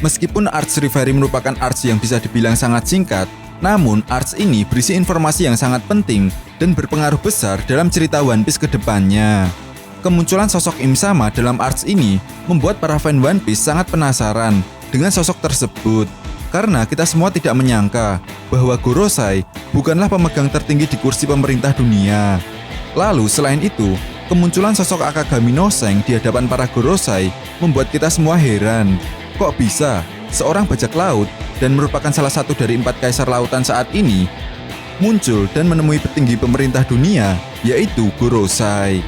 Meskipun Arch Reverie merupakan arch yang bisa dibilang sangat singkat, namun arch ini berisi informasi yang sangat penting dan berpengaruh besar dalam cerita One Piece ke depannya. Kemunculan sosok Im Sama dalam arch ini membuat para fan One Piece sangat penasaran dengan sosok tersebut. Karena kita semua tidak menyangka bahwa Gorosei bukanlah pemegang tertinggi di kursi pemerintah dunia. Lalu selain itu, kemunculan sosok Akagami no Seng di hadapan para Gorosei membuat kita semua heran. Kok bisa seorang bajak laut dan merupakan salah satu dari 4 kaisar lautan saat ini muncul dan menemui petinggi pemerintah dunia, yaitu Gorosei.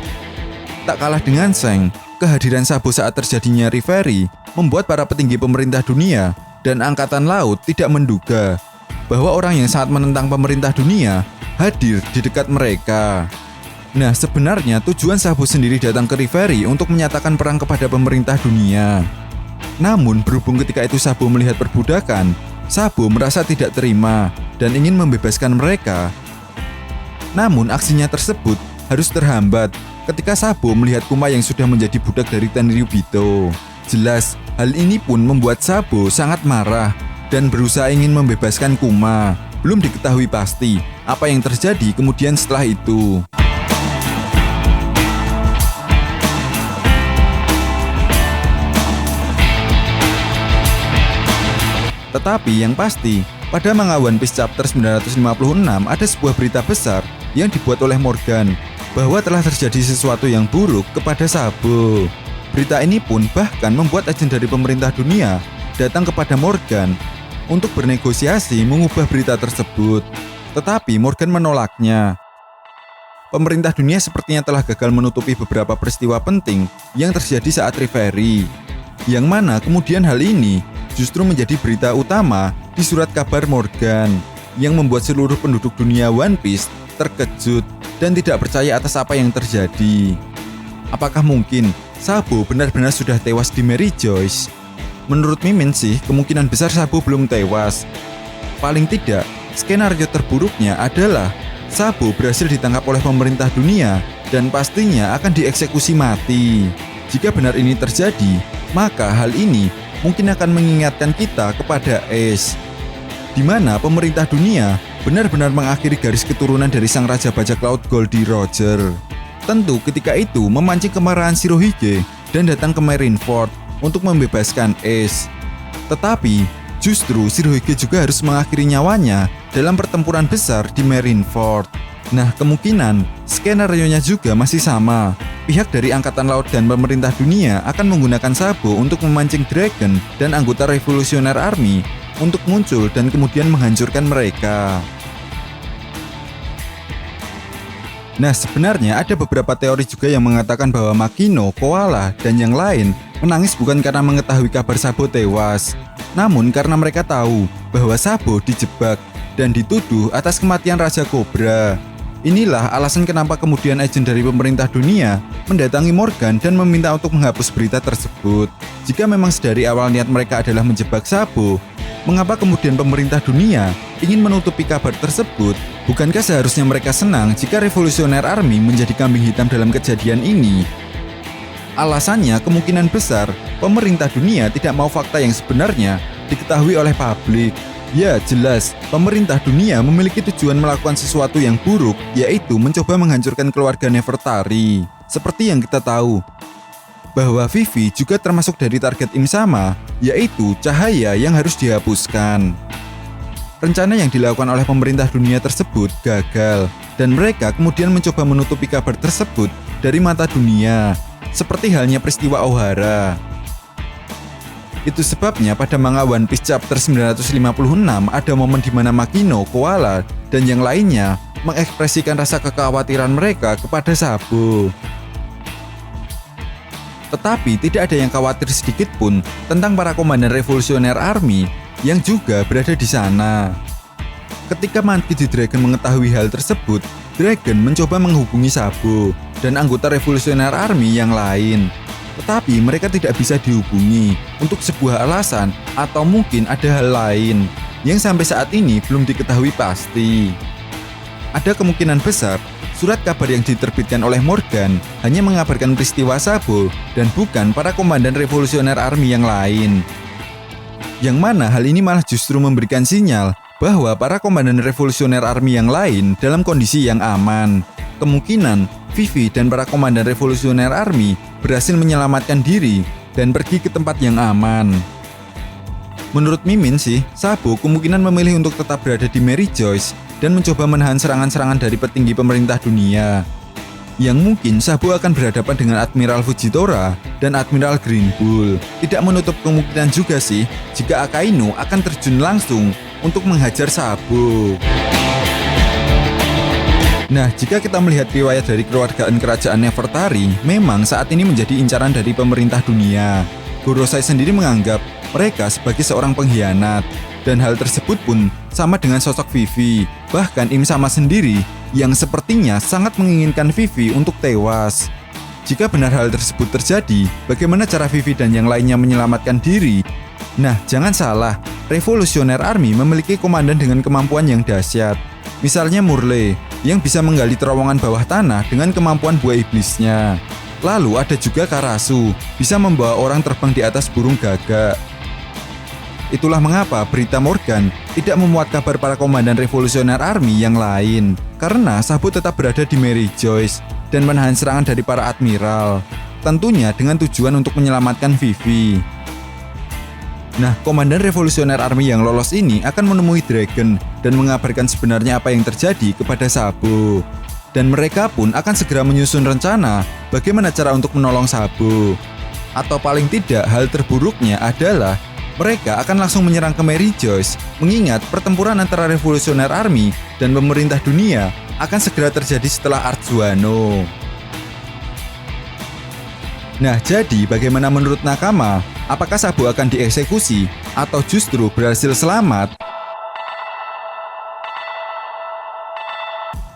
Tak kalah dengan Seng, kehadiran Sabo saat terjadinya Reverie membuat para petinggi pemerintah dunia dan angkatan laut tidak menduga bahwa orang yang sangat menentang pemerintah dunia hadir di dekat mereka. Nah, sebenarnya tujuan Sabo sendiri datang ke Reverie untuk menyatakan perang kepada pemerintah dunia. Namun berhubung ketika itu Sabo melihat perbudakan, Sabo merasa tidak terima dan ingin membebaskan mereka. Namun aksinya tersebut harus terhambat ketika Sabo melihat Kuma yang sudah menjadi budak dari Tenryubito. Jelas, hal ini pun membuat Sabo sangat marah dan berusaha ingin membebaskan Kuma. Belum diketahui pasti apa yang terjadi kemudian setelah itu. Tetapi yang pasti, pada manga One Piece Chapter 956 ada sebuah berita besar yang dibuat oleh Morgan bahwa telah terjadi sesuatu yang buruk kepada Sabo. Berita ini pun bahkan membuat agen dari pemerintah dunia datang kepada Morgan untuk bernegosiasi mengubah berita tersebut. Tetapi Morgan menolaknya. Pemerintah dunia sepertinya telah gagal menutupi beberapa peristiwa penting yang terjadi saat Reverie, yang mana kemudian hal ini justru menjadi berita utama di surat kabar Morgan yang membuat seluruh penduduk dunia One Piece terkejut dan tidak percaya atas apa yang terjadi. Apakah mungkin Sabo benar-benar sudah tewas di Mary Joyce? Menurut Mimin sih, kemungkinan besar Sabo belum tewas. Paling tidak, skenario terburuknya adalah Sabo berhasil ditangkap oleh pemerintah dunia dan pastinya akan dieksekusi mati. Jika benar ini terjadi, maka hal ini mungkin akan mengingatkan kita kepada Ace, di mana pemerintah dunia benar-benar mengakhiri garis keturunan dari sang raja bajak laut Goldie Roger. Tentu ketika itu memancing kemarahan Shirohige dan datang ke Marineford untuk membebaskan Ace. Tetapi justru Shirohige juga harus mengakhiri nyawanya dalam pertempuran besar di Marineford. Nah, kemungkinan skenario-nya juga masih sama. Pihak dari Angkatan Laut dan pemerintah dunia akan menggunakan Sabo untuk memancing Dragon dan anggota Revolutionary Army untuk muncul dan kemudian menghancurkan mereka. Nah, sebenarnya ada beberapa teori juga yang mengatakan bahwa Makino, Koala, dan yang lain menangis bukan karena mengetahui kabar Sabo tewas, namun karena mereka tahu bahwa Sabo dijebak dan dituduh atas kematian Raja Cobra. Inilah alasan kenapa kemudian agen dari pemerintah dunia mendatangi Morgan dan meminta untuk menghapus berita tersebut. Jika memang sedari awal niat mereka adalah menjebak Sabo, mengapa kemudian pemerintah dunia ingin menutupi kabar tersebut? Bukankah seharusnya mereka senang jika Revolutionary Army menjadi kambing hitam dalam kejadian ini? Alasannya kemungkinan besar pemerintah dunia tidak mau fakta yang sebenarnya diketahui oleh publik. Ya, jelas, pemerintah dunia memiliki tujuan melakukan sesuatu yang buruk, yaitu mencoba menghancurkan keluarga Nefertari. Seperti yang kita tahu, bahwa Vivi juga termasuk dari target Im Sama, yaitu cahaya yang harus dihapuskan. Rencana yang dilakukan oleh pemerintah dunia tersebut gagal, dan mereka kemudian mencoba menutupi kabar tersebut dari mata dunia, seperti halnya peristiwa Ohara. Itu sebabnya pada manga One Piece Chapter 956 ada momen di mana Makino, Koala, dan yang lainnya mengekspresikan rasa kekhawatiran mereka kepada Sabo. Tetapi tidak ada yang khawatir sedikit pun tentang para komandan Revolutionary Army yang juga berada di sana. Ketika Monkey D. Dragon mengetahui hal tersebut, Dragon mencoba menghubungi Sabo dan anggota Revolutionary Army yang lain. Tetapi mereka tidak bisa dihubungi untuk sebuah alasan atau mungkin ada hal lain yang sampai saat ini belum diketahui pasti. Ada kemungkinan besar surat kabar yang diterbitkan oleh Morgan hanya mengabarkan peristiwa Sabo dan bukan para komandan Revolutionary Army yang lain. Yang mana hal ini malah justru memberikan sinyal bahwa para komandan revolusioner army yang lain dalam kondisi yang aman. Kemungkinan Vivi dan para komandan revolusioner army berhasil menyelamatkan diri dan pergi ke tempat yang aman. Menurut Mimin sih, Sabo kemungkinan memilih untuk tetap berada di Mary Joyce dan mencoba menahan serangan-serangan dari petinggi pemerintah dunia. Yang mungkin Sabo akan berhadapan dengan Admiral Fujitora dan Admiral Green Bull. Tidak menutup kemungkinan juga sih jika Akainu akan terjun langsung untuk menghajar Sabo. Nah, jika kita melihat riwayat dari keluargaan kerajaan Nefertari, memang saat ini menjadi incaran dari pemerintah dunia. Gorosei sendiri menganggap mereka sebagai seorang pengkhianat, dan hal tersebut pun sama dengan sosok Vivi. Bahkan Im Sama sendiri yang sepertinya sangat menginginkan Vivi untuk tewas. Jika benar hal tersebut terjadi, bagaimana cara Vivi dan yang lainnya menyelamatkan diri? Nah, jangan salah, Revolusioner Army memiliki komandan dengan kemampuan yang dahsyat. Misalnya Murley, yang bisa menggali terowongan bawah tanah dengan kemampuan buah iblisnya. Lalu ada juga Karasu, bisa membawa orang terbang di atas burung gagak. Itulah mengapa berita Morgan tidak memuat kabar para komandan Revolusioner Army yang lain, karena Sabo tetap berada di Mary Joyce dan menahan serangan dari para admiral, tentunya dengan tujuan untuk menyelamatkan Vivi. Nah, komandan Revolusioner Army yang lolos ini akan menemui Dragon dan mengabarkan sebenarnya apa yang terjadi kepada Sabo. Dan mereka pun akan segera menyusun rencana bagaimana cara untuk menolong Sabo. Atau paling tidak, hal terburuknya adalah mereka akan langsung menyerang ke Mary Joyce, mengingat pertempuran antara Revolusioner Army dan pemerintah dunia akan segera terjadi setelah Arzuano. Nah, jadi bagaimana menurut Nakama? Apakah Sabo akan dieksekusi atau justru berhasil selamat?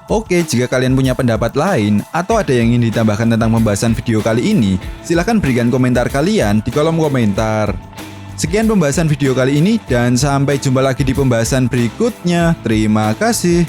Oke, jika kalian punya pendapat lain atau ada yang ingin ditambahkan tentang pembahasan video kali ini, silahkan berikan komentar kalian di kolom komentar. Sekian pembahasan video kali ini dan sampai jumpa lagi di pembahasan berikutnya. Terima kasih.